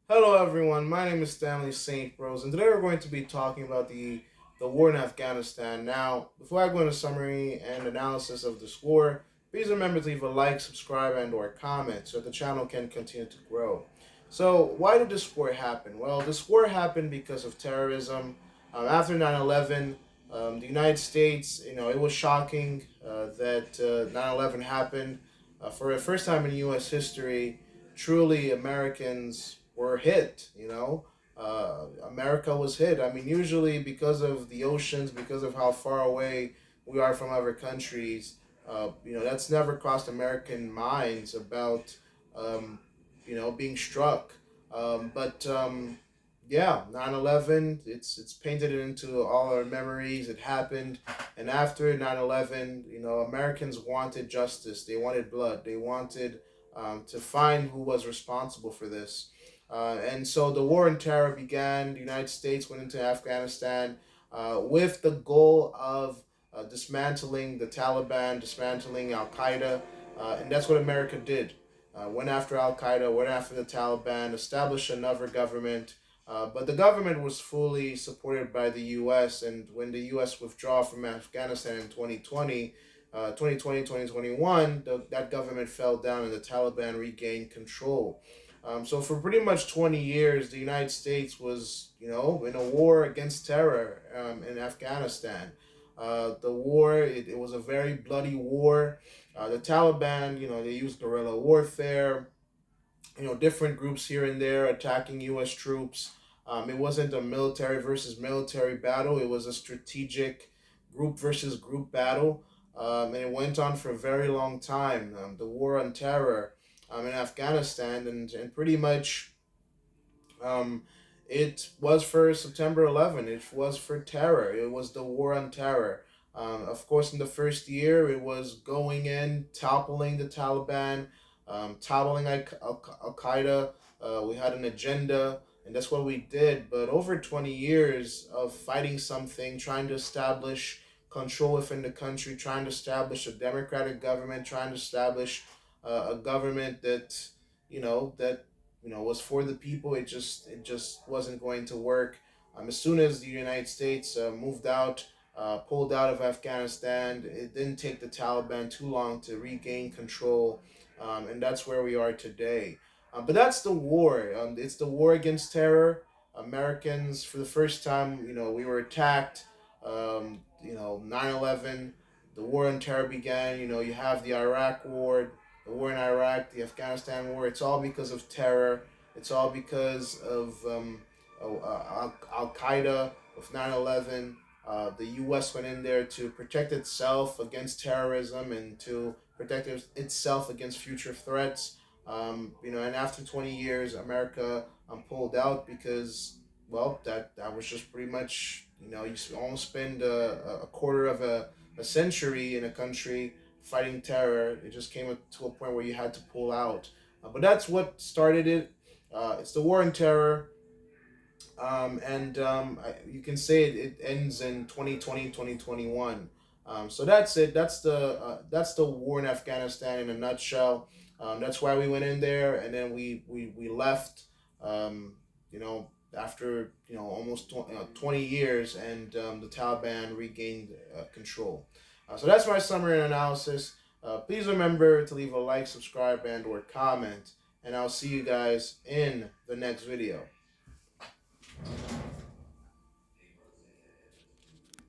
Hello everyone, my name is Stanley St. Bros, and today we're going to be talking about the war in Afghanistan. Now, before I go into summary and analysis of this war, please remember to leave a like, subscribe, and or comment so that the channel can continue to grow. So, why did this war happen? Well, this war happened because of terrorism. After 9/11, the United States, it was shocking that 9/11 happened. For the first time in U.S. history, truly Americans were hit. America was hit. I mean, usually because of the oceans, because of how far away we are from other countries, that's never crossed American minds about, being struck. But yeah, 9/11, it's painted into all our memories. It happened. And after 9/11, Americans wanted justice. They wanted blood. They wanted to find who was responsible for this. And so the war on terror began. The United States went into Afghanistan with the goal of dismantling the Taliban, dismantling Al Qaeda, and that's what America did. Went after Al Qaeda, went after the Taliban, established another government. But the government was fully supported by the U.S. And when the U.S. withdrew from Afghanistan in 2021, that government fell down and the Taliban regained control. So for pretty much 20 years, the United States was, in a war against terror in Afghanistan. The war, it was a very bloody war. The Taliban, they used guerrilla warfare, different groups here and there attacking U.S. troops. It wasn't a military versus military battle. It was a strategic group versus group battle, and it went on for a very long time. The war on terror in Afghanistan, and pretty much um, it was for September 11. It was for terror. It was the war on terror. Of course, in the first year, it was going in, toppling the Taliban, toppling Al Qaeda. We had an agenda, and that's what we did. But over 20 years of fighting something, trying to establish control within the country, trying to establish a democratic government, trying to establish a government that was for the people. It just wasn't going to work. As soon as the United States moved out, pulled out of Afghanistan, it didn't take the Taliban too long to regain control, and that's where we are today. But that's the war. It's the war against terror. Americans, for the first time, we were attacked. 9/11, the war on terror began. You have the Iraq War, the war in Iraq, the Afghanistan War. It's all because of terror. It's all because of Al Qaeda with 9/11. The U.S. went in there to protect itself against terrorism and to protect itself against future threats. And after 20 years, America pulled out because, well, that was just pretty much, you almost spend a quarter of a century in a country fighting terror. It just came to a point where you had to pull out. But that's what started it. It's the war on terror. And you can say it ends in 2020, 2021. So that's it. That's the war in Afghanistan in a nutshell. That's why we went in there, and then we left. After almost 20 years, and the Taliban regained control. So that's my summary and analysis. Please remember to leave a like, subscribe, and or comment, and I'll see you guys in the next video.